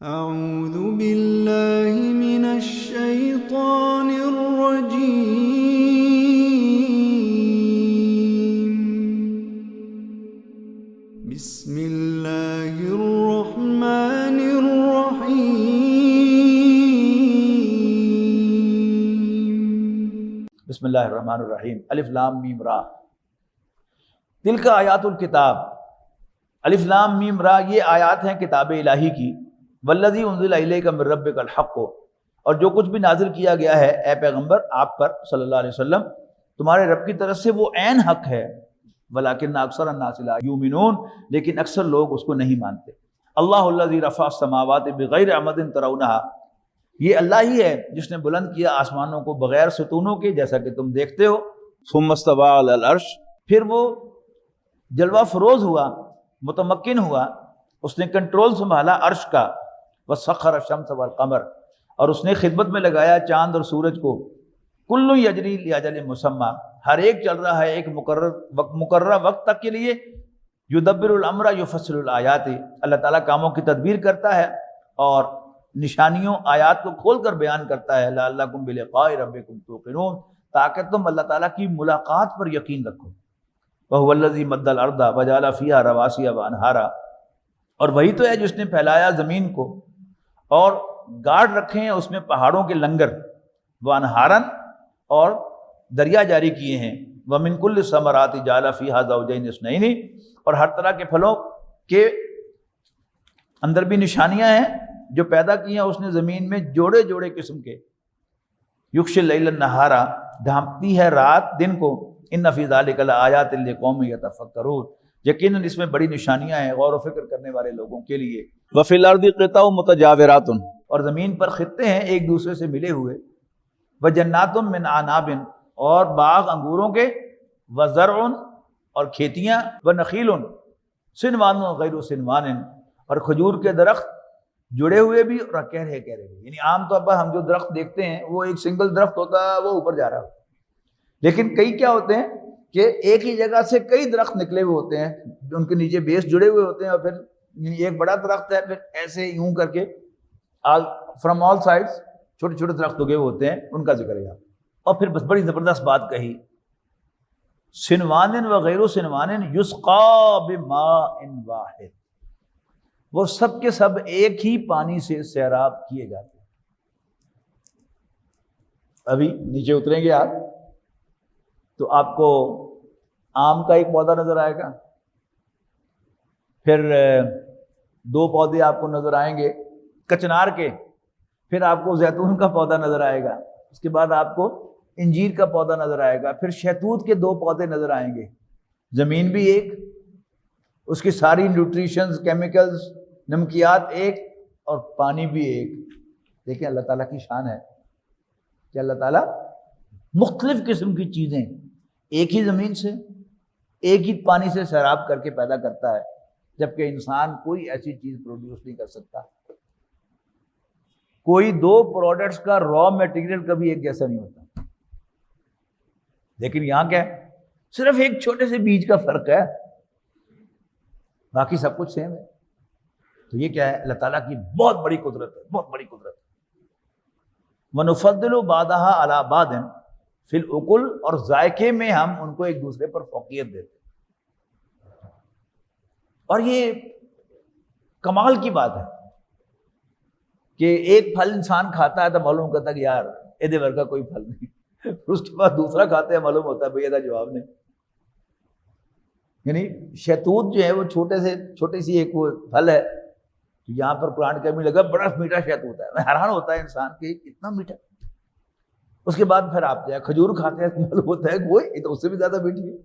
أعوذ بالله من الشيطان الرجيم. بسم الله الرحمن الرحيم. بسم اللہ الرحمن الرحیم. الف لام میم را تلک آیات الکتاب. الف لام میم را یہ آیات ہیں کتاب الہی کی. والذی انزل الیک من ربک الحق، اور جو کچھ بھی نازل کیا گیا ہے اے پیغمبر آپ پر صلی اللہ علیہ وسلم تمہارے رب کی طرف سے وہ عین حق ہے. ولکن اکثر الناس لا یؤمنون، لیکن اکثر لوگ اس کو نہیں مانتے. اللہ الذی رفع السماوات بغیر عمد ترونها، یہ اللہ ہی ہے جس نے بلند کیا آسمانوں کو بغیر ستونوں کے جیسا کہ تم دیکھتے ہو. ثم استوى علی العرش، پھر وہ جلوہ فروز ہوا، متمکن ہوا، اس نے کنٹرول سنبھالا عرش کا. وسخر الشمس والقمر، اور اس نے خدمت میں لگایا چاند اور سورج کو. کل یجری لاجل مسمى، ہر ایک چل رہا ہے ایک مقررہ وقت تک کے لیے. یدبر الامر یفصل الآیات، اللہ تعالیٰ کاموں کی تدبیر کرتا ہے اور نشانیوں آیات کو کھول کر بیان کرتا ہے. لعلکم بلقاء ربکم توقنون، تاکہ تم اللہ تعالیٰ کی ملاقات پر یقین رکھو. وہو الذی مد الارض وجعل فیہا رواسیا وانہارا، اور وہی تو ہے جس نے پھیلایا زمین کو اور گاڑ رکھے ہیں اس میں پہاڑوں کے لنگر. وانہارن، اور دریا جاری کیے ہیں. ومن کل الثمرات جعل فیہا زوجین اثنین، اور ہر طرح کے پھلوں کے اندر بھی نشانیاں ہیں جو پیدا کی ہیں اس نے زمین میں جوڑے جوڑے قسم کے. یغشی اللیل النہارا، ڈھانپتی ہے رات دن کو. ان فی ذلک لآیات لقوم یتفکرون، یقیناً اس میں بڑی نشانیاں ہیں غور و فکر کرنے والے لوگوں کے لیے. وفی الارض قطع متجاورات، اور زمین پر خطے ہیں ایک دوسرے سے ملے ہوئے. وجنات من اعناب، اور باغ انگوروں کے. وزرع، اور کھیتیاں. ونخیل صنوان غیر صنوان، اور کھجور کے درخت جڑے ہوئے بھی اور کہرے بھی. یعنی عام طور پر ہم جو درخت دیکھتے ہیں وہ ایک سنگل درخت ہوتا ہے، وہ اوپر جا رہا ہے. لیکن کئی کیا ہوتے ہیں کہ ایک ہی جگہ سے کئی درخت نکلے ہوئے ہوتے ہیں، ان کے نیچے بیس جڑے ہوئے ہوتے ہیں، اور پھر ایک بڑا درخت ہے، پھر ایسے یوں کر کے فرام آل سائڈس چھوٹے چھوٹے درخت اگے ہوئے ہوتے ہیں، ان کا ذکر ہے. اور پھر بس بڑی زبردست بات کہی، سنوان وغیر سنوان یسقا بماء واحد، وہ سب کے سب ایک ہی پانی سے سیراب کیے جاتے ہیں. ابھی نیچے اتریں گے آپ تو آپ کو آم کا ایک پودا نظر آئے گا، پھر دو پودے آپ کو نظر آئیں گے کچنار کے، پھر آپ کو زیتون کا پودا نظر آئے گا، اس کے بعد آپ کو انجیر کا پودا نظر آئے گا، پھر شہتوت کے دو پودے نظر آئیں گے. زمین بھی ایک، اس کی ساری نیوٹریشنز، کیمیکلز، نمکیات ایک، اور پانی بھی ایک. دیکھیں اللہ تعالیٰ کی شان ہے کہ اللہ تعالیٰ مختلف قسم کی چیزیں ایک ہی زمین سے ایک ہی پانی سے سیراب کر کے پیدا کرتا ہے، جبکہ انسان کوئی ایسی چیز پروڈیوس نہیں کر سکتا. کوئی دو پروڈکٹس کا را میٹیریل کبھی ایک جیسا نہیں ہوتا. لیکن یہاں کیا ہے، صرف ایک چھوٹے سے بیج کا فرق ہے، باقی سب کچھ سیم ہے. تو یہ کیا ہے، اللہ تعالیٰ کی بہت بڑی قدرت ہے، بہت بڑی قدرت. وَنُفَضِّلُ بَعْضَهَا عَلَى بَعْضٍ فِي الْأُكُلِ، اور ذائقے میں ہم ان کو ایک دوسرے پر فوقیت دیتے ہیں. اور یہ کمال کی بات ہے کہ ایک پھل انسان کھاتا ہے تو معلوم کرتا ہے کہ یار ایدے ورگا کوئی پھل نہیں، اس کے بعد دوسرا کھاتے ہیں معلوم ہوتا ہے بھئی ایدہ جواب نہیں. یعنی شہتوت جو ہے وہ چھوٹی سی ایک وہ پھل ہے، تو یہاں پر قرآن کا بھی لگا بڑا میٹھا شہتوت ہے. حیران ہوتا ہے انسان کہ اتنا میٹھا. اس کے بعد پھر آپ جو ہے کھجور کھاتے ہیں تو معلوم ہوتا ہے وہ یہ تو اس سے بھی زیادہ میٹھی ہے.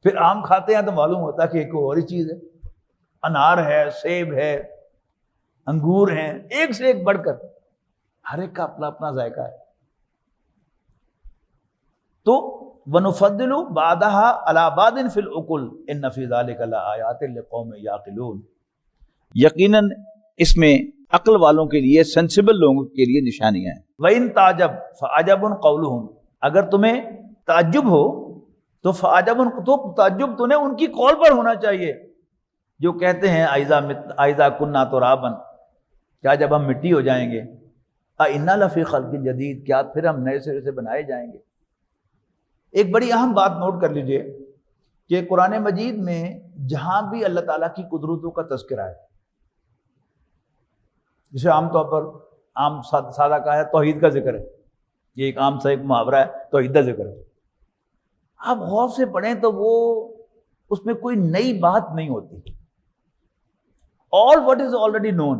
پھر آم کھاتے ہیں تو معلوم ہوتا ہے کہ ایک اور ہی چیز ہے. انار ہے، سیب ہے، انگور ہیں، ایک سے ایک بڑھ کر، ہر ایک کا اپنا اپنا ذائقہ ہے. تو وَنُفَضِّلُ بَعْضَهَا عَلَى بَعْضٍ فِي الْأُكُلِ إِنَّ فِي ذَلِكَ لَآيَاتٍ لِقَوْمٍ يَعْقِلُونَ، یقیناً اس میں عقل والوں کے لیے، سینسیبل لوگوں کے لیے نشانیاں ہیں. وَإِن تَعْجَبْ فَعَجَبٌ قَوْلُهُمْ، اگر تمہیں تعجب ہو تو فَعَجَبٌ، تو تعجب تو نے ان کی قول پر ہونا چاہیے جو کہتے ہیں اَإِذَا كُنَّا تُرَابًا، کیا جب ہم مٹی ہو جائیں گے اِنَّا لَفِي خَلْقٍ جَدِيدٍ، کیا پھر ہم نئے سرے سے بنائے جائیں گے؟ ایک بڑی اہم بات نوٹ کر لیجئے کہ قرآن مجید میں جہاں بھی اللہ تعالیٰ کی قدرتوں کا تذکرہ ہے، جسے عام طور پر عام سادہ کہا ہے توحید کا ذکر ہے، یہ ایک عام سا ایک محاورہ ہے، توحید کا ذکر ہے، آپ غور سے پڑھیں تو وہ اس میں کوئی نئی بات نہیں ہوتی، all what is already known.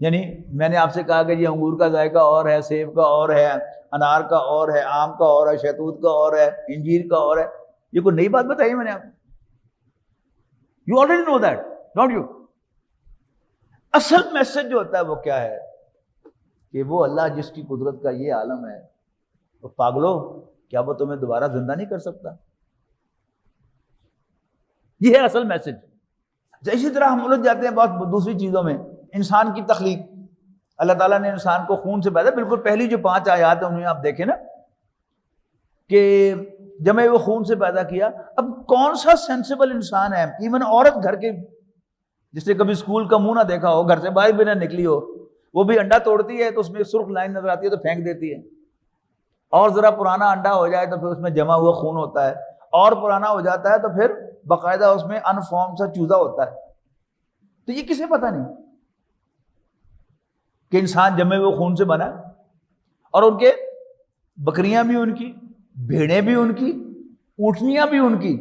یعنی میں نے آپ سے کہا کہ یہ انگور کا ذائقہ اور ہے، سیب کا اور ہے، انار کا اور ہے، آم کا اور ہے، شہتوت کا اور ہے، انجیر کا اور ہے، یہ کوئی نئی بات بتائی میں نے آپ کو؟ You already know that, don't you? اصل میسج جو ہوتا ہے وہ کیا ہے کہ وہ اللہ جس کی قدرت کا یہ عالم ہے، تو پاگلو کیا وہ تمہیں دوبارہ زندہ نہیں کر سکتا؟ یہ ہے اصل میسج۔ اسی طرح ہم الجھ جاتے ہیں بہت دوسری چیزوں میں۔ انسان کی تخلیق، اللہ تعالیٰ نے انسان کو خون سے پیدا، بالکل پہلی جو 5 آیات ہیں انہیں آپ دیکھیں نا کہ جب میں وہ خون سے پیدا کیا، اب کون سا سینسیبل انسان ہے، ایون عورت گھر کے، جس نے کبھی اسکول کا منہ نہ دیکھا ہو، گھر سے باہر بھی نہ نکلی ہو، وہ بھی انڈا توڑتی ہے تو اس میں سرخ لائن نظر آتی ہے تو پھینک دیتی ہے، اور ذرا پرانا انڈا ہو جائے تو پھر اس میں جمع ہوا خون ہوتا ہے، اور پرانا ہو جاتا ہے تو پھر باقاعدہ اس میں انفارم سا چوزا ہوتا ہے۔ تو یہ کسے پتہ نہیں کہ انسان جمے ہوئے خون سے بنا، اور ان کے بکریاں بھی ان کی، بھیڑیں بھی ان کی، اونٹنیاں بھی ان کی،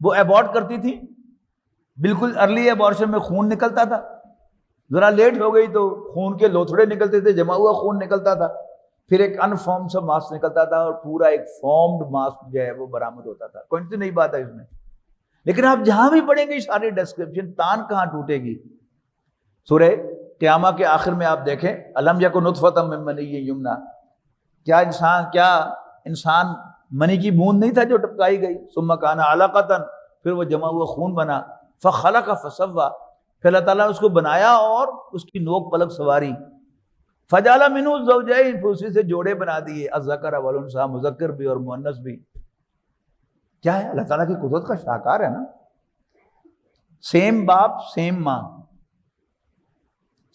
وہ ایبورٹ کرتی تھی، بالکل ارلی ایبورشن میں خون نکلتا تھا، ذرا لیٹ ہو گئی تو خون کے لوتھڑے نکلتے تھے، جمع ہوا خون نکلتا تھا، پھر ایک انفارم سا ماس نکلتا تھا، اور پورا ایک فارمڈ ماس جو ہے وہ برآمد ہوتا تھا۔ کوئی سی نئی بات ہے اس میں، لیکن آپ جہاں بھی پڑھیں گے ساری ڈسکرپشن، تان کہاں ٹوٹے گی؟ سورہ قیامہ کے آخر میں آپ دیکھیں، الم یکن نطفۃ من منی یمنی، کیا انسان منی کی بوند نہیں تھا جو ٹپکائی گئی، ثم کان علقۃ، پھر وہ جمع ہوا خون بنا، فخلق فسوی، پھر اللہ تعالیٰ نے اس کو بنایا اور اس کی نوک پلک سواری، فجعل منہ الزوجین، پھر اسی سے جوڑے بنا دیے، الذکر والانثی، مذکر بھی اور مؤنث بھی۔ کیا ہے؟ اللہ تعالیٰ کی قدرت کا شاہکار ہے نا، سیم باپ سیم ماں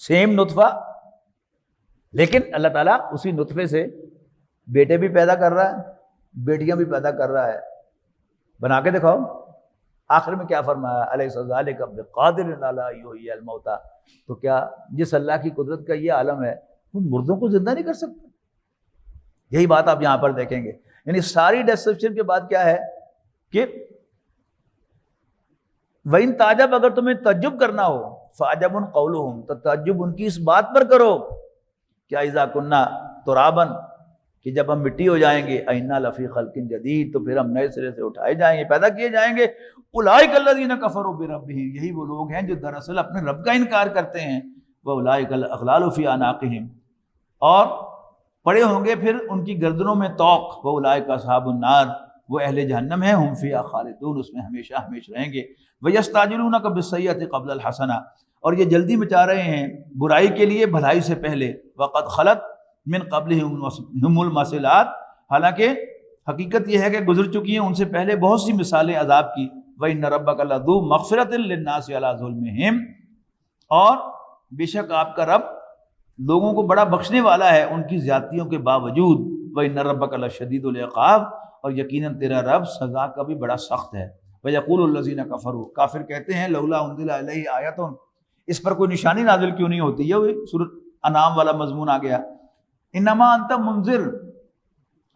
سیم نطفہ، لیکن اللہ تعالیٰ اسی نطفے سے بیٹے بھی پیدا کر رہا ہے، بیٹیاں بھی پیدا کر رہا ہے۔ بنا کے دکھاؤ، آخر میں کیا فرمایا؟ الیس ذلک بقادر علی ان یحیی الموتى، تو کیا جس اللہ کی قدرت کا یہ عالم ہے ان مردوں کو زندہ نہیں کر سکتا؟ یہی بات آپ یہاں پر دیکھیں گے، یعنی ساری ڈسکرپشن کے بعد کیا ہے کہ وَإِن تعجب، اگر تمہیں تعجب کرنا ہو، فعجب قولہم، تو تعجب ان کی اس بات پر کرو کیا اذا کنا ترابا، کہ جب ہم مٹی ہو جائیں گے، اِنَّا لَفِي خَلْقٍ جَدِيدٍ، تو پھر ہم نئے سرے سے اٹھائے جائیں گے، پیدا کیے جائیں گے۔ اولئک الذین کفروا بربہم، یہی وہ لوگ ہیں جو دراصل اپنے رب کا انکار کرتے ہیں، وَأُولَئِکَ الْأَغْلَالُ فِی أَعْنَاقِہِم، اور پڑے ہوں گے پھر ان کی گردنوں میں طوق، وَأُولَئِکَ أَصْحَابُ النَّارِ، وہ اہل جہنم ہیں، ہم فیہا خالدون، اس میں ہمیشہ ہمیشہ رہیں گے۔ وَيَسْتَعْجِلُونَكَ بِالسَّیِّئَةِ قبل الحسنہ، اور یہ جلدی مچا رہے ہیں برائی کے لیے بھلائی سے پہلے، وَقَدْ خَلَتْ مِن قَبْلِهِمُ الْمَثِلَاتُ، حالانکہ حقیقت یہ ہے کہ گزر چکی ہیں ان سے پہلے بہت سی مثالیں عذاب کی۔ وَإِنَّ رَبَّكَ لَذُو مَغْفِرَةٍ لِلنَّاسِ عَلَىٰ ظُلْمِهِمْ، اور بے شک آپ کا رب لوگوں کو بڑا بخشنے والا ہے ان کی زیادتیوں کے باوجود۔ وَإِنَّ رَبَّكَ لَشَدِيدُ الْعِقَابِ، اور یقیناً تیرا رب سزا کا بھی بڑا سخت ہے۔ وَيَقُولُ الَّذِينَ كَفَرُوا، کافر کہتے ہیں لولا أُنزِلَ عَلَيْهِ آیَةٌ، اس پر کوئی نشانی نازل کیوں نہیں ہوتی؟ یہ سورۃ انعام والا مضمون آ گیا۔ انما انت منذر،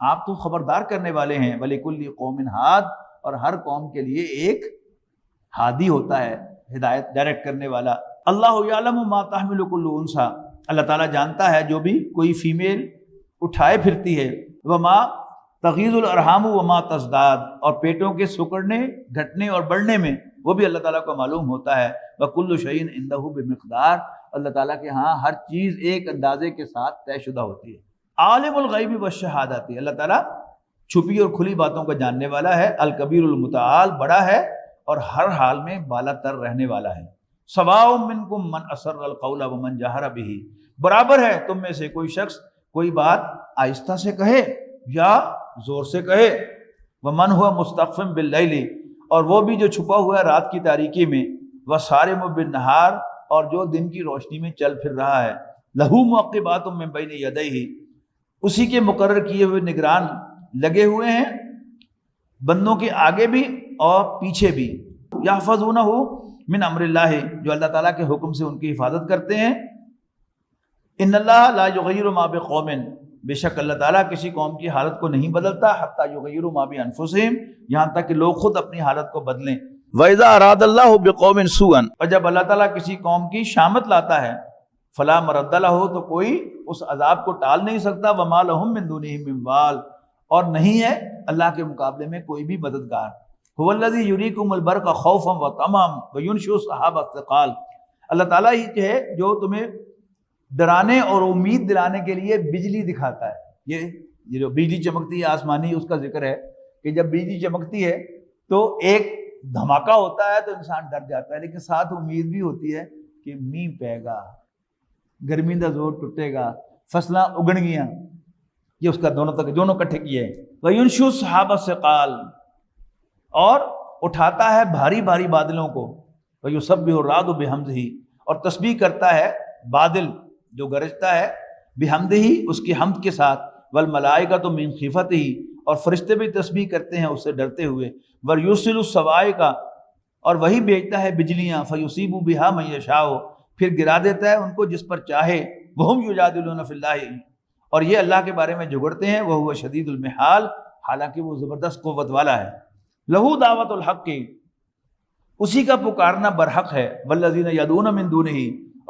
آپ تو خبردار کرنے والے ہیں، وَلِكُلِّ قَوْمٍ ہاد، اور ہر قوم کے لیے ایک ہادی ہوتا ہے، ہدایت ڈائریکٹ کرنے والا۔ اللہ یعلم ما تحمل كل انثى، اللہ تعالیٰ جانتا ہے جو بھی کوئی فیمیل اٹھائے پھرتی ہے، وما تغیض الارحام وما تزداد، اور پیٹوں کے سکڑنے گھٹنے اور بڑھنے میں وہ بھی اللہ تعالیٰ کو معلوم ہوتا ہے۔ وَكُلُّ شَيْءٍ عِندَهُ بِمِقْدَار، اللہ تعالیٰ کے ہاں ہر چیز ایک اندازے کے ساتھ طے شدہ ہوتی ہے۔ عالم الغیب والشہادۃ، اللہ تعالیٰ چھپی اور کھلی باتوں کا جاننے والا ہے۔ الکبیر المتعال، بڑا ہے اور ہر حال میں بالا تر رہنے والا ہے۔ سواء منکم من اسر القول ومن جہر بہ، برابر ہے تم میں سے کوئی شخص کوئی بات آہستہ سے کہے یا زور سے کہے، ومن ہوا مستخف باللیل، اور وہ بھی جو چھپا ہوا ہے رات کی تاریکی میں، وصارم بالنہار، اور جو دن کی روشنی میں چل پھر رہا ہے، لہو معقبات من بین یدیہ، اسی کے مقرر کیے ہوئے نگران لگے ہوئے ہیں بندوں کے آگے بھی اور پیچھے بھی، یحفظونہ من امر اللہ، جو اللہ تعالیٰ کے حکم سے ان کی حفاظت کرتے ہیں۔ ان اللہ لا یغیر ما بقوم، بے شک اللہ تعالیٰ کسی قوم کی حالت کو نہیں بدلتا، حتی یغیروا ما بانفسہم، یہاں تک کہ لوگ خود اپنی حالت کو بدلیں۔ وَإِذَا أَرَادَ اللَّهُ بِقَوْمٍ سُوءًا، اور جب اللہ تعالیٰ کسی قوم کی شامت لاتا ہے، فلا مرد لہ، تو کوئی اس عذاب کو ٹال نہیں سکتا، وما لہم من دونہ من وال، اور نہیں ہے اللہ کے مقابلے میں کوئی بھی مددگار۔ هو الذی یریکم البرق خوفا وطمعا وینشئ السحاب الثقال، اللہ تعالیٰ ہی ہے جو تمہیں ڈرانے اور امید دلانے کے لیے بجلی دکھاتا ہے۔ یہ جو بجلی چمکتی ہے آسمانی، اس کا ذکر ہے کہ جب بجلی چمکتی ہے تو ایک دھماکہ ہوتا ہے تو انسان ڈر جاتا ہے، لیکن ساتھ امید بھی ہوتی ہے کہ مینہ پے گا، گرمی دا زور ٹوٹے گا، فصلاں اگن گیاں۔ یہ اس کا دونوں کٹھے کیے ہیں۔ وَيُنشِئُ السَّحَابَ الثِّقَالَ، اور اٹھاتا ہے بھاری بھاری بادلوں کو، وَيُسَبِّحُ الرَّعْدُ بِحَمْدِهِ، اور تسبیح کرتا ہے بادل جو گرجتا ہے، بِحَمْدِهِ، اس کی حمد کے ساتھ، وَالْمَلَائِکَةُ مِنْ خِیفَتِهِ، اور فرشتے بھی تسبیح کرتے ہیں اس سے ڈرتے ہوئے، وَيُرْسِلُ الصَّوَاعِقَ، اور وہی بھیجتا ہے بجلیاں، فَيُصِيبُ بِهَا مَن يَشَاءُ، پھر گرا دیتا ہے ان کو جس پر چاہے، وَهُمْ يُجَادِلُونَ فِي اللَّهِ، اور یہ اللہ کے بارے میں جھگڑتے ہیں، وَهُوَ شَدِيدُ الْمِحَالِ، حالانکہ وہ زبردست قوت والا ہے۔ لہو دعوت الحق، اسی کا پکارنا برحق ہے، والذین یدعون من دونہ،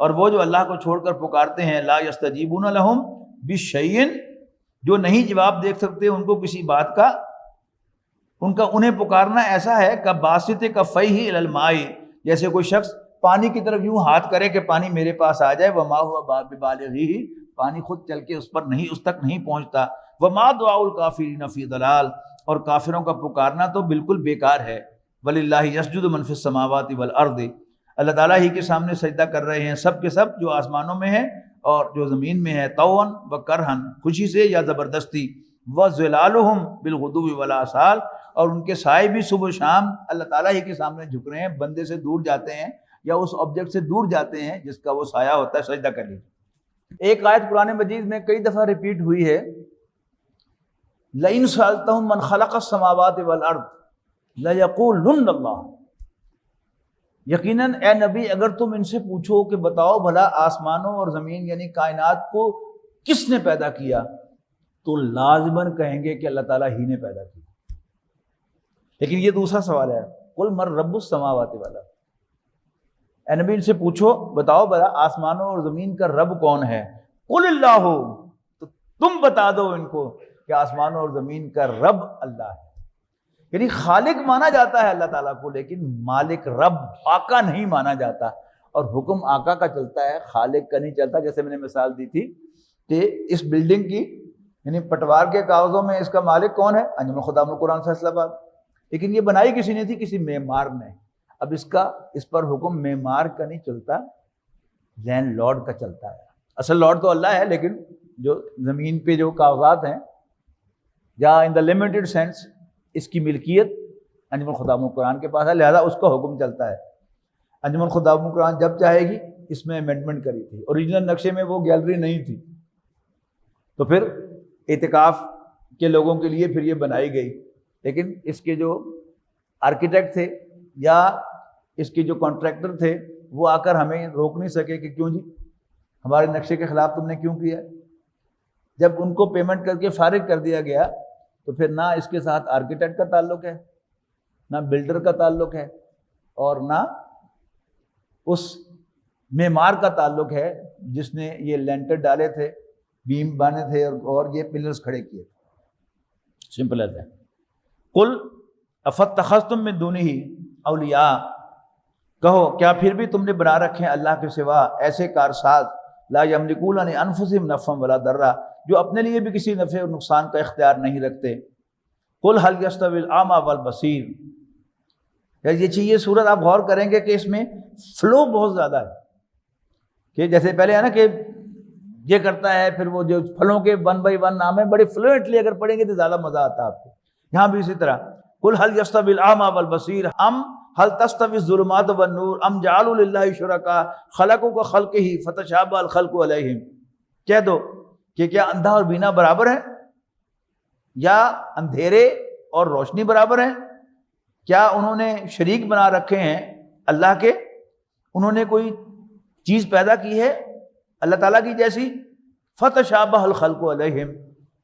اور وہ جو اللہ کو چھوڑ کر پکارتے ہیں، لا یستجیبون لہم بشیء، جو نہیں جواب دے سکتے ان کو کسی بات کا، انہیں پکارنا ایسا ہے کہ باسط کفیہ الی الماء، جیسے کوئی شخص پانی کی طرف یوں ہاتھ کرے کہ پانی میرے پاس آ جائے، وما هو ببالغہ، پانی خود چل کے اس تک نہیں پہنچتا، وما دعاء الکافرین فی ضلال، اور کافروں کا پکارنا تو بالکل بیکار ہے۔ وَلِلَّهِ يَسْجُدُ مَن فِي السَّمَاوَاتِ وَالْأَرْضِ، اللہ تعالیٰ ہی کے سامنے سجدہ کر رہے ہیں سب کے سب جو آسمانوں میں ہیں اور جو زمین میں ہے، طوعا وکرہن، خوشی سے یا زبردستی، وَظِلَالُهُمْ بِالْغُدُوِّ وَالْآصَالِ، اور ان کے سائے بھی صبح و شام اللہ تعالیٰ ہی کے سامنے جھک رہے ہیں، بندے سے دور جاتے ہیں یا اس آبجیکٹ سے دور جاتے ہیں جس کا وہ سایہ ہوتا ہے، سجدہ کر لیجیے۔ ایک آیت قرآن مجید میں کئی دفعہ ریپیٹ ہوئی ہے، لَئِن سَأَلْتَهُم مَّن خَلَقَ السَّمَاوَاتِ وَالْأَرْضَ لَيَقُولُنَّ اللَّهُ، یقیناً اے نبی اگر تم ان سے پوچھو کہ بتاؤ بھلا آسمانوں اور زمین یعنی کائنات کو کس نے پیدا کیا، تو لازماً کہیں گے کہ اللہ تعالیٰ ہی نے پیدا کیا۔ لیکن یہ دوسرا سوال ہے، قُلْ مَن رَّبُّ السَّمَاوَاتِ وَالْأَرْضِ، اے نبی ان سے پوچھو بتاؤ بھلا آسمانوں اور زمین کا رب کون ہے، قُلِ اللَّهُ، تو تم بتا دو ان کو کہ آسمانوں اور زمین کا رب اللہ ہے۔ یعنی خالق مانا جاتا ہے اللہ تعالیٰ کو، لیکن مالک رب آقا نہیں مانا جاتا، اور حکم آقا کا چلتا ہے، خالق کا نہیں چلتا۔ جیسے میں نے مثال دی تھی کہ اس بلڈنگ کی یعنی پٹوار کے کاغذوں میں اس کا مالک کون ہے، انجمن الخدام القرآن فیصلہ آباد، لیکن یہ بنائی کسی نے تھی، کسی معمار نے۔ اب اس پر حکم معمار کا نہیں چلتا، لینڈ لارڈ کا چلتا ہے۔ اصل لارڈ تو اللہ ہے، لیکن جو زمین پہ جو کاغذات ہیں یا ان دا لمیٹڈ سینس اس کی ملکیت انجمن الخدام القرآن کے پاس ہے، لہذا اس کا حکم چلتا ہے۔ انجمن الخدام القرآن جب چاہے گی اس میں امینڈمنٹ کری تھی، اوریجنل نقشے میں وہ گیلری نہیں تھی، تو پھر اعتکاف کے لوگوں کے لیے پھر یہ بنائی گئی، لیکن اس کے جو آرکیٹیکٹ تھے یا اس کے جو کانٹریکٹر تھے وہ آ کر ہمیں روک نہیں سکے کہ کیوں جی ہمارے نقشے کے خلاف تم نے کیوں کیا۔ جب ان کو پیمنٹ کر کے فارغ کر دیا گیا تو پھر نہ اس کے ساتھ آرکیٹیکٹ کا تعلق ہے، نہ بلڈر کا تعلق ہے، اور نہ اس معمار کا تعلق ہے جس نے یہ لینٹر ڈالے تھے، بیم بانے تھے اور یہ پلرز کھڑے کیے تھے۔ سمپل ہے۔ قل افاتخذتم من دونہ اولیاء، کہو کیا پھر بھی تم نے بنا رکھے ہیں اللہ کے سوا ایسے کارساز، لا یملکون لانفسہم نفعا ولا ضرا، جو اپنے لیے بھی کسی نفع اور نقصان کا اختیار نہیں رکھتے۔ قل هل یستوی الاعمی والبصیر، یہ چیز صورت آپ غور کریں گے کہ اس میں فلو بہت زیادہ ہے، کہ جیسے پہلے ہے نا کہ یہ کرتا ہے، پھر وہ جو پھلوں کے 1 بائی 1 نام ہے، بڑے فلوئنٹلی اگر پڑھیں گے تو زیادہ مزہ آتا ہے آپ کو۔ یہاں بھی اسی طرح قل هل یستوی الاعمی والبصیر ام هل تستوي الظلمات والنور ام جعلوا لله شركاء خلقوا كخلقه فتشابه الخلق عليهم، کہہ دو کہ کیا اندھا اور بینا برابر ہیں، یا اندھیرے اور روشنی برابر ہیں؟ کیا انہوں نے شریک بنا رکھے ہیں اللہ کے؟ انہوں نے کوئی چیز پیدا کی ہے اللہ تعالیٰ کی جیسی؟ فتشابہ الخلق علیہم،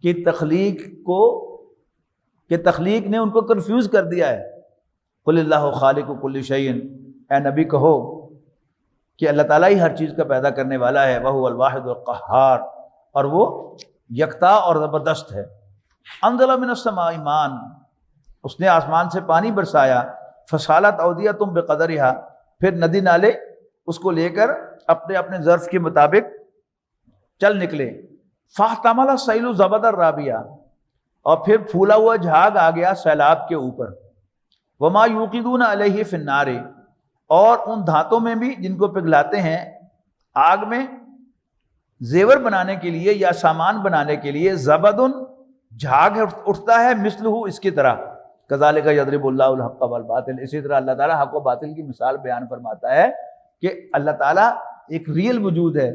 کہ تخلیق نے ان کو کنفیوز کر دیا ہے۔ قل اللہ خالق کل شیء، اے نبی کہو کہ اللہ تعالیٰ ہی ہر چیز کا پیدا کرنے والا ہے، وہو الواحد القہار، اور وہ یکتا اور زبردست ہے۔ انزل من السماء ماء، اس نے آسمان سے پانی برسایا، فسالت اودیۃ بقدرها، پھر ندی نالے اس کو لے کر اپنے اپنے ظرف کے مطابق چل نکلے۔ فاحتمل السیل زبد الرابیہ، اور پھر پھولا ہوا جھاگ آ گیا سیلاب کے اوپر۔ وما یوقدون علیہ فی النار، اور ان دھاتوں میں بھی جن کو پگھلاتے ہیں آگ میں زیور بنانے کے لیے یا سامان بنانے کے لیے، زبدن جھاگ اٹھتا ہے، مثلہ اس کی طرح، کذالک یضرب اللہ الحق والباطل، اسی طرح اللہ تعالیٰ حق و باطل کی مثال بیان فرماتا ہے کہ اللہ تعالیٰ ایک ریئل وجود ہے،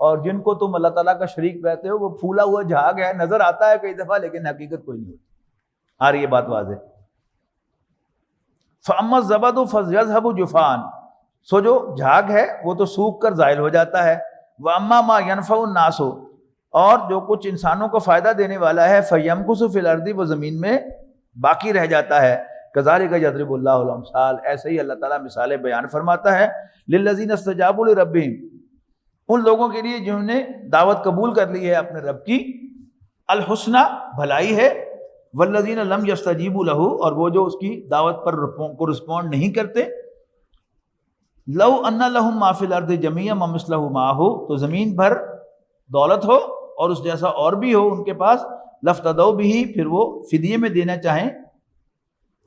اور جن کو تم اللہ تعالیٰ کا شریک کہتے ہو وہ پھولا ہوا جھاگ ہے، نظر آتا ہے کئی دفعہ لیکن حقیقت کوئی نہیں ہوتی۔ آ رہی ہے بات واضح؟ فَأَمَّا الزَّبَدُ فَيَذْهَبُ جُفَاءً، سو جو جھاگ ہے وہ تو سوکھ کر زائل ہو جاتا ہے۔ وَأَمَّا مَا يَنْفَعُ النَّاسُ، اور جو کچھ انسانوں کو فائدہ دینے والا ہے، فَيَمْكُثُ فِي الْأَرْضِ، وہ زمین میں باقی رہ جاتا ہے۔ كَذَلِكَ يَضْرِبُ اللَّهُ الْأَمْثَالَ، ایسے ہی اللہ تعالیٰ مثالیں بیان فرماتا ہے۔ لِلَّذِينَ اسْتَجَابُوا لِرَبِّهِمْ، ان لوگوں کے لیے جنہوں نے دعوت قبول کر لی ہے اپنے رب کی، الحسنہ بھلائی ہے، والذین لم یستجیبوا لہ، اور وہ جو اس کی دعوت پر کو رسپونڈ نہیں کرتے، لو ان لہم ما فی الارض جمیعا ومثلہ معہ، تو زمین بھر دولت ہو اور اس جیسا اور بھی ہو ان کے پاس، لفتدوا بہ، پھر وہ فدیے میں دینا چاہیں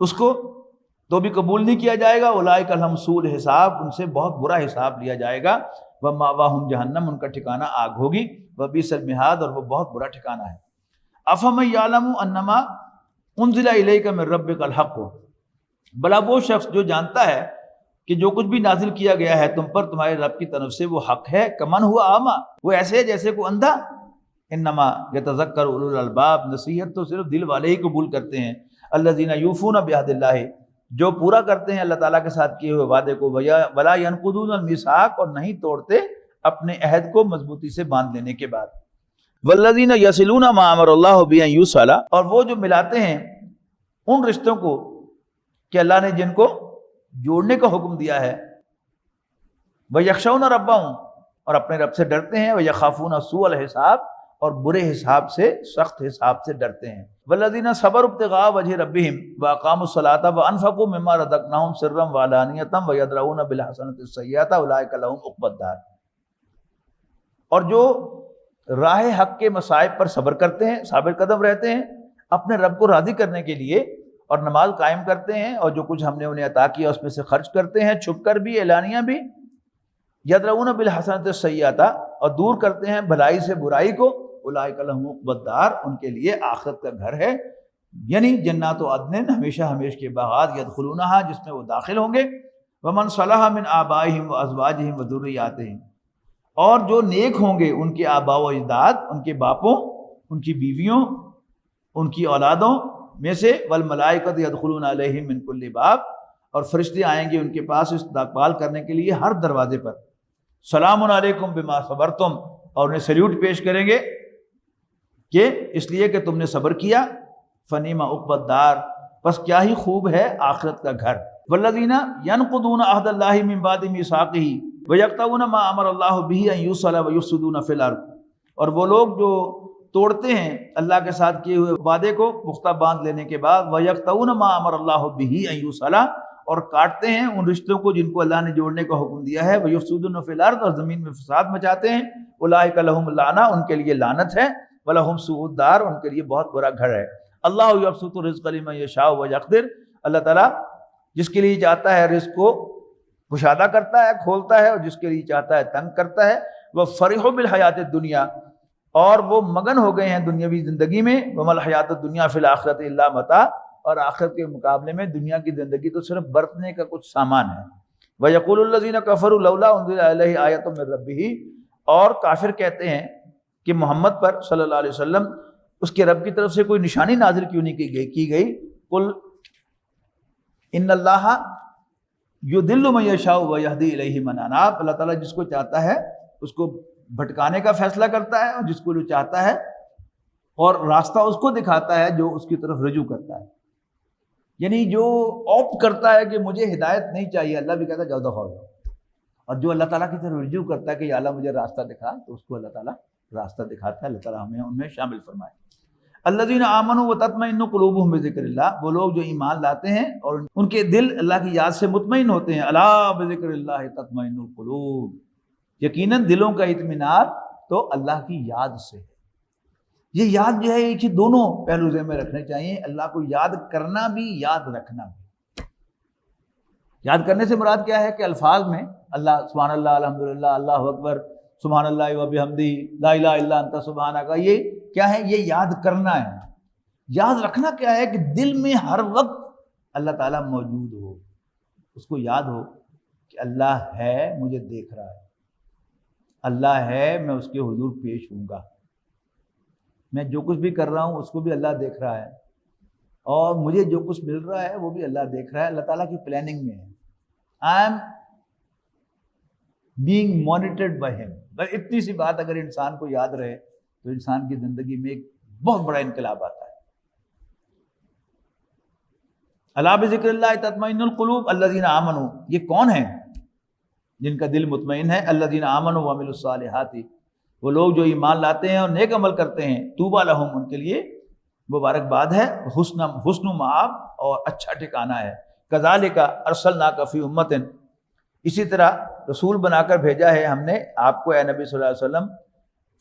اس کو تو بھی قبول نہیں کیا جائے گا۔ اولئک لہم سوء الحساب، ان سے بہت برا حساب لیا جائے گا۔ ومأواہم جہنم، ان کا ٹھکانہ آگ ہوگی۔ وبئس المہاد، اور وہ بہت برا ٹھکانہ ہے۔ افمن یعلم انما انزل الیک من ربک الحق، بلا وہ شخص جو جانتا ہے کہ جو کچھ بھی نازل کیا گیا ہے تم پر تمہارے رب کی طرف سے وہ حق ہے، کمن ہوا اعمی، وہ ایسے ہے جیسے کو اندھا۔ انما یتذکر اولو الالباب، نصیحت تو صرف دل والے ہی قبول کرتے ہیں۔ الذین یوفون بعہد اللہ، جو پورا کرتے ہیں اللہ تعالیٰ کے ساتھ کیے ہوئے وعدے کو، ولا ینقضون المیثاق، اور نہیں توڑتے اپنے عہد کو مضبوطی سے باندھ لینے کے بعد۔ والذین یصلون ما امر اللہ بہ ان یوصل، اور وہ جو ملاتے ہیں ان رشتوں کو کہ اللہ نے جن کو جوڑنے کا حکم دیا ہے۔ ویخشون ربہم، اور اپنے رب سے ڈرتے ہیں۔ ویخافون سوء الحساب، اور برے حساب سے، سخت حساب سے ڈرتے ہیں۔ والذین صبروا ابتغاء وجہ ربہم واقاموا الصلاۃ وانفقوا مما رزقناہم سرا وعلانیۃ ویدرؤون بالحسنۃ السیئۃ اولئک لہم عقبی الدار، اور جو راہ حق کے مصائب پر صبر کرتے ہیں، ثابت قدم رہتے ہیں اپنے رب کو راضی کرنے کے لیے، اور نماز قائم کرتے ہیں، اور جو کچھ ہم نے انہیں عطا کیا اس میں سے خرچ کرتے ہیں، چھپ کر بھی اعلانیہ بھی۔ یدرؤون بالحسنۃ السیئۃ، اور دور کرتے ہیں بھلائی سے برائی کو۔ اولئک لہم عقبی الدار، ان کے لیے آخرت کا گھر ہے، یعنی جنات و عدن، ہمیشہ ہمیش کے باغات، یدخلونہا، جس میں وہ داخل ہوں گے۔ ومن صلح من آبائہم وازواجہم وذریاتہم، اور جو نیک ہوں گے ان کے آباء و اجداد، ان کے باپوں، ان کی بیویوں، ان کی اولادوں میں سے۔ والملائکۃ یدخلون علیہم من کل باب، اور فرشتے آئیں گے ان کے پاس استقبال کرنے کے لیے ہر دروازے پر۔ سلام علیکم بما صبرتم، اور انہیں سیلیوٹ پیش کریں گے کہ اس لیے کہ تم نے صبر کیا۔ فنعم عقبی الدار، پس کیا ہی خوب ہے آخرت کا گھر۔ والذین ینقضون عہد اللہ من بعد میثاقہ ویقطعون ما امر اللہ بہ ان یوصل ویفسدون فی الارض، اور وہ لوگ جو توڑتے ہیں اللہ کے ساتھ کیے ہوئے وعدے کو پختہ باندھ لینے کے بعد، ویقطعون ما امر اللہ بہ ان یوصل، اور کاٹتے ہیں ان رشتوں کو جن کو اللہ نے جوڑنے کا حکم دیا ہے، ویفسدون فی الارض، اور زمین میں فساد مچاتے ہیں۔ اولئک لہم اللعنہ، ان کے لیے لعنت ہے۔ ولہم سوء الدار، ان کے لیے بہت برا گھر ہے۔ اللہ یبسط الرزق لمن یشاء ویقدر، اللہ تعالیٰ جس کے لیے چاہتا ہے رزق کو کشادہ کرتا ہے، کھولتا ہے، اور جس کے لیے چاہتا ہے تنگ کرتا ہے۔ وفرحوا بالحیات الدنیا، اور وہ مگن ہو گئے ہیں دنیاوی زندگی میں۔ وما الحیات الدنیا فی الآخرۃ الا متاع، اور آخرت کے مقابلے میں دنیا کی زندگی تو صرف برتنے کا کچھ سامان ہے۔ وَيَقُولُ الَّذِينَ كَفَرُوا لَوْلَا أُنزِلَ عَلَيْهِ آیَةٌ مِّن رَّبِّهِ، اور کافر کہتے ہیں کہ محمد پر صلی اللہ علیہ وسلم اس کے رب کی طرف سے کوئی نشانی نازل کیوں نہیں کی گئی؟ قُلْ إِنَّ اللَّهَ يُضِلُّ مَن يَشَاءُ وَيَهْدِي إِلَيْهِ مَنْ أَنَابَ، اللہ تعالیٰ جس کو چاہتا ہے اس کو بھٹکانے کا فیصلہ کرتا ہے، اور جس کو جو چاہتا ہے اور راستہ اس کو دکھاتا ہے جو اس کی طرف رجوع کرتا ہے۔ یعنی جو آپٹ کرتا ہے کہ مجھے ہدایت نہیں چاہیے، اللہ بھی کہتا ہے جاؤ دفعہ ہو جاؤ، اور جو اللہ تعالیٰ کی طرف رجوع کرتا ہے کہ یا اللہ مجھے راستہ دکھا، تو اس کو اللہ تعالیٰ راستہ دکھاتا ہے۔ اللہ تعالیٰ ہمیں ان میں شامل فرمائے۔ الذین آمنوا وتطمئن قلوبهم بذکر اللہ، وہ لوگ جو ایمان لاتے ہیں اور ان کے دل اللہ کی یاد سے مطمئن ہوتے ہیں۔ الا بذکر اللہ تطمئن القلوب، یقیناً دلوں کا اطمینان تو اللہ کی یاد سے ہے۔ یہ یاد جو ہے یہ دونوں پہلو ذہن میں رکھنے چاہیے، اللہ کو یاد کرنا بھی، یاد رکھنا بھی۔ یاد کرنے سے مراد کیا ہے کہ الفاظ میں اللہ سبحان اللہ، الحمدللہ، اللہ اکبر، سبحان اللہ و بحمدہ، لا الہ الا انت سبحانک، یہ کیا ہے؟ یہ یاد کرنا ہے۔ یاد رکھنا کیا ہے کہ دل میں ہر وقت اللہ تعالیٰ موجود ہو، اس کو یاد ہو کہ اللہ ہے، مجھے دیکھ رہا ہے، اللہ ہے، میں اس کے حضور پیش ہوں گا، میں جو کچھ بھی کر رہا ہوں اس کو بھی اللہ دیکھ رہا ہے، اور مجھے جو کچھ مل رہا ہے وہ بھی اللہ دیکھ رہا ہے۔ اللہ تعالیٰ کی پلاننگ میں ہے، I am being monitored by ہم۔ بس اتنی سی بات اگر انسان کو یاد رہے تو انسان کی زندگی میں ایک بہت بڑا انقلاب آتا ہے۔ الا بذکر اللہ تطمئن القلوب الذین آمنوا، یہ کون ہیں جن کا دل مطمئن ہے؟ الذین آمنوا وعملوا الصالحات، وہ لوگ جو ایمان لاتے ہیں اور نیک عمل کرتے ہیں۔ طوبیٰ لہم، ان کے لیے مبارکباد ہے، حسن مآب، اور اچھا ٹھکانہ ہے۔ کذالک ارسلناک فی امۃ، اسی طرح رسول بنا کر بھیجا ہے ہم نے آپ کو اے نبی صلی اللہ علیہ وسلم،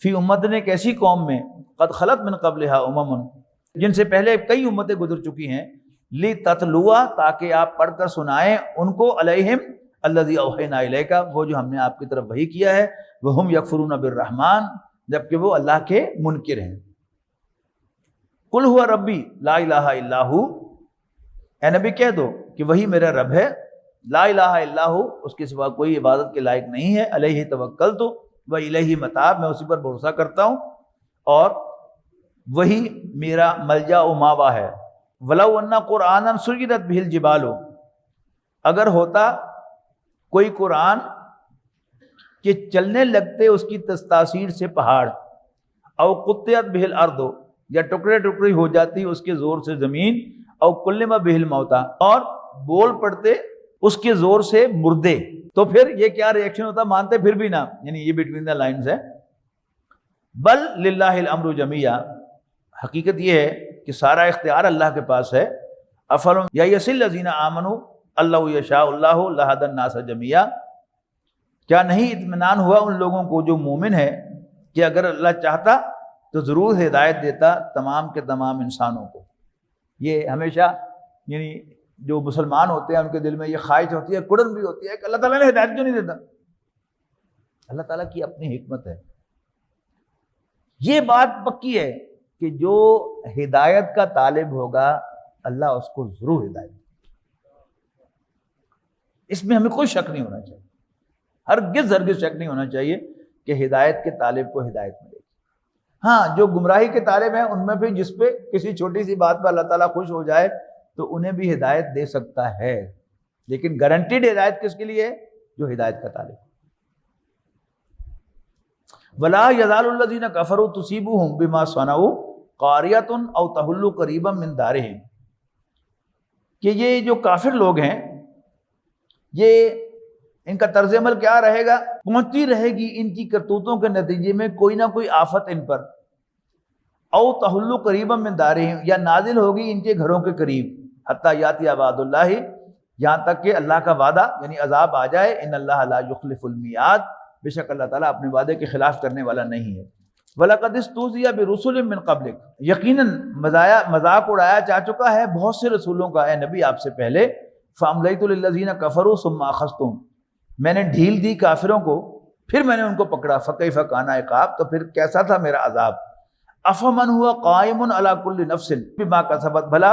فی امت نے، کیسی قوم میں، قد خلت من قبلہا امم، جن سے پہلے کئی امتیں گزر چکی ہیں، لتتلوا، تاکہ آپ پڑھ کر سنائیں ان کو، علیہم الذی اوحینا الیک، وہ جو ہم نے آپ کی طرف وحی کیا ہے، وہم یکفرون بالرحمن، جبکہ وہ اللہ کے منکر ہیں۔ قل هو ربی لا الہ الا ہو، اے نبی کہہ دو کہ وہی میرا رب ہے، لا الہ الا ہو، اس کے سوا کوئی عبادت کے لائق نہیں ہے، علیہ توکلت و الیہ متاب، میں اسی پر بھروسہ کرتا ہوں اور وہی میرا ملجا و ماوا ہے۔ ولو ان قرآنا سیرت بہ الجبال، اگر ہوتا کوئی قرآن کہ چلنے لگتے اس کی تاثیر سے پہاڑ، او قطعت بہ الارض، یا ٹکڑے ٹکڑے ہو جاتی اس کے زور سے زمین، او کلم بہ الموتى، اور بول پڑتے اس کے زور سے مردے، تو پھر یہ کیا ری ایکشن ہوتا؟ مانتے پھر بھی نہ، یعنی یہ بٹوین دا لائنز ہے۔ بل للہ الامر جمیعا، حقیقت یہ ہے کہ سارا اختیار اللہ کے پاس ہے۔ افلم یئس الذین آمنوا اللہ یشاء اللہ لہدی الناس جمیعا، کیا نہیں اطمینان ہوا ان لوگوں کو جو مومن ہے کہ اگر اللہ چاہتا تو ضرور ہدایت دیتا تمام کے تمام انسانوں کو۔ یہ ہمیشہ یعنی جو مسلمان ہوتے ہیں ان کے دل میں یہ خواہش ہوتی ہے، کڑن بھی ہوتی ہے کہ اللہ تعالیٰ نے ہدایت کیوں نہیں دیتا؟ اللہ تعالیٰ کی اپنی حکمت ہے۔ یہ بات پکی ہے کہ جو ہدایت کا طالب ہوگا اللہ اس کو ضرور ہدایت دے، اس میں ہمیں کوئی شک نہیں ہونا چاہیے، ہرگز شک نہیں ہونا چاہیے کہ ہدایت کے طالب کو ہدایت ملے گی۔ ہاں، جو گمراہی کے طالب ہیں ان میں بھی جس پہ کسی چھوٹی سی بات پر اللہ تعالیٰ خوش ہو جائے تو انہیں بھی ہدایت دے سکتا ہے، لیکن گارنٹیڈ ہدایت کس کے لیے ہے؟ جو ہدایت کا طالب۔ ولا یزال الذین کفروا تصیبهم بما صنعوا قاریۃ او تحل قریبا من دارہم، کہ یہ جو کافر لوگ ہیں یہ ان کا طرز عمل کیا رہے گا؟ پہنچتی رہے گی ان کی کرتوتوں کے نتیجے میں کوئی نہ کوئی آفت ان پر، او تحل قریبا من دارہم، یا نازل ہوگی ان کے گھروں کے قریب، حتی یاتی وعد اللہ، یہاں تک کہ اللہ کا وعدہ یعنی عذاب آ جائے۔ ان اللہ لا یخلف المیعاد، بے شک اللہ تعالیٰ اپنے وعدے کے خلاف کرنے والا نہیں ہے۔ وَلَقَدِ اسْتُهْزِئَ بِرُسُلٍ مِّن قَبْلِكَ، یقیناً مذاق اڑایا جا چکا ہے بہت سے رسولوں کا اے نبی آپ سے پہلے۔ فَأَمْلَيْتُ لِلَّذِينَ كَفَرُوا ثُمَّ أَخَذْتُهُمْ، میں نے ڈھیل دی کافروں کو پھر میں نے ان کو پکڑا۔ فَكَيْفَ كَانَ عِقَابِ، تو پھر کیسا تھا میرا عذاب۔ أَفَمَنْ هُوَ قَائِمٌ عَلَى كُلِّ نَفْسٍ بِمَا كَسَبَتْ، بھلا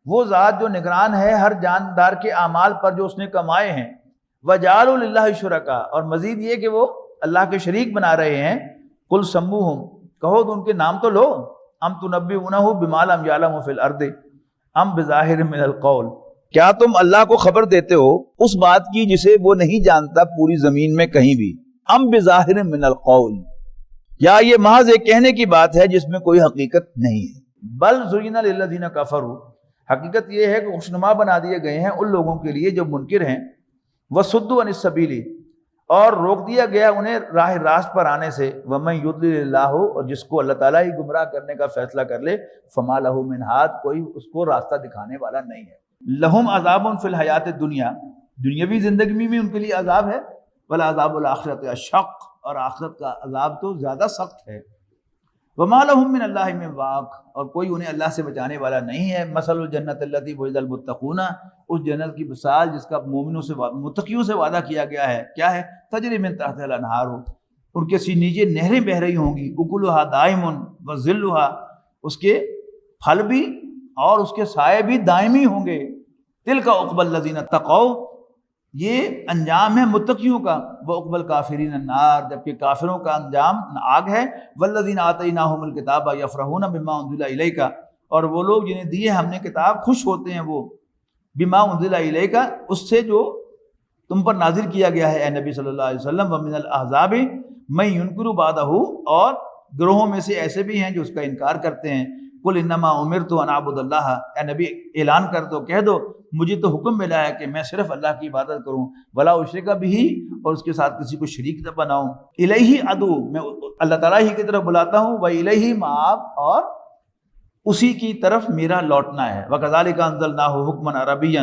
وہ ذات جو نگران ہے ہر جاندار کے اعمال پر جو اس نے کمائے ہیں، وجعلوا للہ شرکا، اور مزید یہ کہ وہ اللہ کے شریک بنا رہے ہیں، قل سموہم، کہو تو ان کے نام تو لو، ام تنبئونہ بما لم یعلم فی الارض ام بظاہر من القول، کیا تم اللہ کو خبر دیتے ہو اس بات کی جسے وہ نہیں جانتا پوری زمین میں کہیں بھی، ام بظاہر من القول، یا یہ محض ایک کہنے کی بات ہے جس میں کوئی حقیقت نہیں ہے، بل زین للذین کفروا، حقیقت یہ ہے کہ خوشنما بنا دیے گئے ہیں ان لوگوں کے لیے جو منکر ہیں، وصدوا عن السبیل، اور روک دیا گیا انہیں راہ راست پر آنے سے، ومن یضلل اللہ، اور جس کو اللہ تعالیٰ ہی گمراہ کرنے کا فیصلہ کر لے، فما لہ من ہاد، کوئی اس کو راستہ دکھانے والا نہیں ہے، لہم عذاب فی الحیات الدنیا، دنیاوی زندگی میں ان کے لیے عذاب ہے، ولعذاب الآخرۃ اشق، اور آخرت کا عذاب تو زیادہ سخت ہے، وما لہم من اللہ من واق، اور کوئی انہیں اللہ سے بچانے والا نہیں ہے، مثل الجنت التی وعد المتقون، اس جنت کی مثال جس کا مومنوں سے متقیوں سے وعدہ کیا گیا ہے، کیا ہے، تجری من تحتها الانہار، ان کے نیچے نہریں بہہ رہی ہوں گی، اکلھا دائم وظلھا، اس کے پھل بھی اور اس کے سائے بھی دائمی ہوں گے، تلک عقبی الذین اتقوا، یہ انجام ہے متقیوں کا، وعقبی الکافرین النار، جبکہ کافروں کا انجام آگ ہے، والذین آتیناہم الکتاب یفرحون بما انزل الیک، اور وہ لوگ جنہیں دیے ہم نے کتاب خوش ہوتے ہیں وہ بما انزل الیک، اس سے جو تم پر نازل کیا گیا ہے اے نبی صلی اللہ علیہ وسلم، ومن الاحزاب من ینکر بعدہ، اور گروہوں میں سے ایسے بھی ہیں جو اس کا انکار کرتے ہیں، قل انما امرت ان اعبد اللہ، اے نبی اعلان کر دو، کہہ دو مجھے تو حکم ملا ہے کہ میں صرف اللہ کی عبادت کروں، ولا اشرک بہ، اور اس کے ساتھ کسی کو شریک نہ بناؤں، الیہ ادعو، میں اللہ تعالیٰ ہی کی طرف بلاتا ہوں، و الیہ مآب، اور اسی کی طرف میرا لوٹنا ہے، وکذالک انزلناہ حکما عربیا،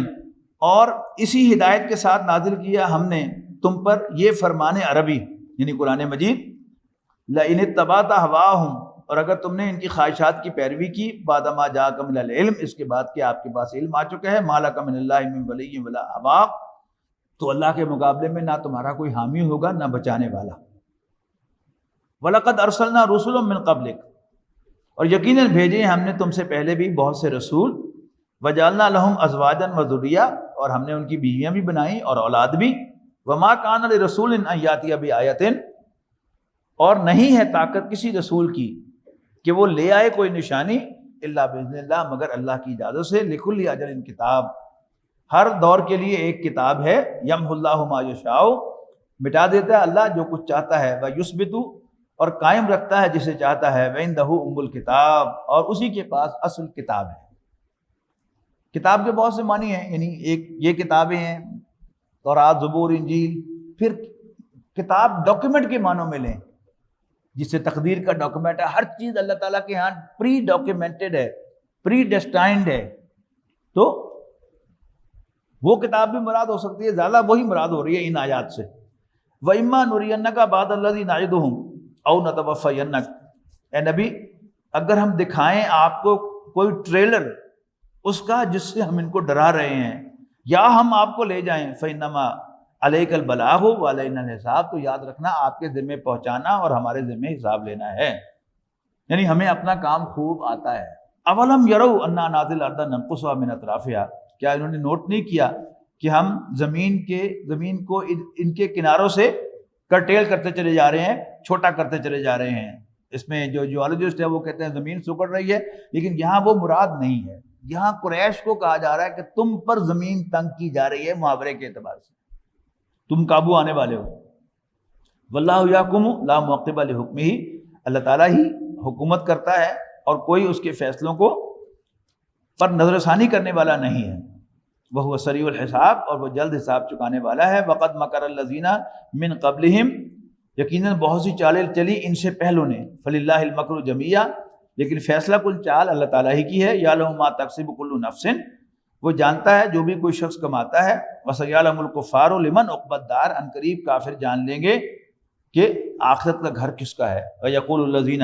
اور اسی ہدایت کے ساتھ نازل کیا ہم نے تم پر یہ فرمان عربی یعنی قرآن مجید، لئن اتبعت اہواءہم، اور اگر تم نے ان کی خواہشات کی پیروی کی، بعد ما جاءک من العلم، اس کے بعد کہ آپ کے پاس علم آ چکا ہے، ما لک من اللہ من ولی ولا واق، تو اللہ کے مقابلے میں نہ تمہارا کوئی حامی ہوگا نہ بچانے والا، وَلَقَدْ أَرْسَلْنَا رُسُلًا مِّن قَبْلِكَ، اور یقیناً بھیجے ہم نے تم سے پہلے بھی بہت سے رسول، وَجَعَلْنَا لَهُمْ أَزْوَاجًا وَذُرِّيَّةً، اور ہم نے ان کی بیویاں بھی بنائیں اور اولاد بھی، وَمَا كَانَ لِرَسُولٍ أَن يَأْتِيَ بِآيَةٍ، اور نہیں ہے طاقت کسی رسول کی کہ وہ لے آئے کوئی نشانی، الا بإذن اللہ، مگر اللہ کی اجازت سے، لِكُلِّ أَجَلٍ کتاب، ہر دور کے لیے ایک کتاب ہے، یمحو اللہ ما یشاء، مٹا دیتا ہے اللہ جو کچھ چاہتا ہے، ویثبت، اور قائم رکھتا ہے جسے چاہتا ہے، وعندہ ام الکتاب، اور اسی کے پاس اصل کتاب ہے۔ کتاب کے بہت سے معنی ہیں، یعنی ایک یہ کتابیں ہیں تورات، زبور، انجیل، پھر کتاب ڈاکیومنٹ کے معنوں میں لیں، جس سے تقدیر کا ڈاکیومنٹ ہے، ہر چیز اللہ تعالیٰ کے ہاں پری ڈاکیومنٹڈ ہے، پری ڈیسٹائنڈ ہے، تو وہ کتاب بھی مراد ہو سکتی ہے، زیادہ وہی مراد ہو رہی ہے ان آیات سے۔ وَإِمَّا نُرِيَنَّكَ بَعْضَ الَّذِي نَعِدُهُمْ أَوْ نَتَوَفَّيَنَّكَ، اے نبی اگر ہم دکھائیں آپ کو کوئی ٹریلر اس کا جس سے ہم ان کو ڈرا رہے ہیں، یا ہم آپ کو لے جائیں، فَإِنَّمَا عَلَيْكَ الْبَلَاغُ وَعَلَيْنَا الْحِسَابُ، تو یاد رکھنا آپ کے ذمے پہنچانا اور ہمارے ذمے حساب لینا ہے، یعنی ہمیں اپنا کام خوب آتا ہے۔ اَوَلَمْ يَرَوْا أَنَّا نَأْتِي الْأَرْضَ نَنقُصُهَا مِنْ أَطْرَافِهَا، کیا انہوں نے نوٹ نہیں کیا کہ ہم زمین کو ان کے کناروں سے کرٹیل کرتے چلے جا رہے ہیں، چھوٹا کرتے چلے جا رہے ہیں۔ اس میں جو جیولوجسٹ ہے وہ کہتے ہیں زمین سکڑ رہی ہے، لیکن یہاں وہ مراد نہیں ہے، یہاں قریش کو کہا جا رہا ہے کہ تم پر زمین تنگ کی جا رہی ہے محاورے کے اعتبار سے، تم قابو آنے والے ہو۔ واللہ یحکم لا معقب لحکمہ، اللہ تعالیٰ ہی حکومت کرتا ہے اور کوئی اس کے فیصلوں کو پر نظر ثانی کرنے والا نہیں ہے۔ وہ سریع الحساب، اور وہ جلد حساب چکانے والا ہے۔ وقد مکر الذین من قبلہم، یقیناً بہت سی چالیں چلی ان سے پہلوں نے، فللہ المکر جمیعا، لیکن فیصلہ کل چال اللہ تعالیٰ ہی کی ہے۔ یعلم ما تکسب کل نفس، وہ جانتا ہے جو بھی کوئی شخص کماتا ہے۔ وسیعلم الکفار لمن عقبی الدار، ان قریب کافر جان لیں گے کہ آخرت کا گھر کس کا ہے۔ ویقول الذین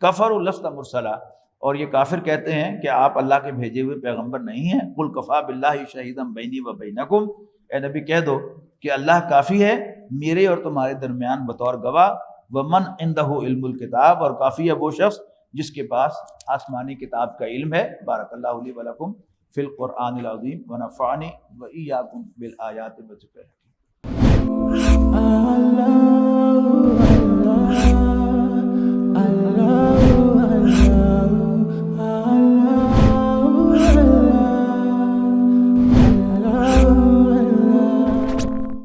کفروا لست مرسلا، اور یہ کافر کہتے ہیں کہ آپ اللہ کے بھیجے ہوئے پیغمبر نہیں ہیں۔ قل کفی باللہ شہیدا بینی و بینکم، اے نبی کہہ دو کہ اللہ کافی ہے میرے اور تمہارے درمیان بطور گواہ۔ ومن عندہ علم الکتاب، اور کافی ہے وہ شخص جس کے پاس آسمانی کتاب کا علم ہے۔ بارک اللہ لی و لکم فی القرآن العظیم ونفعنی وإیاکم بالآیات والذکر الحکیم۔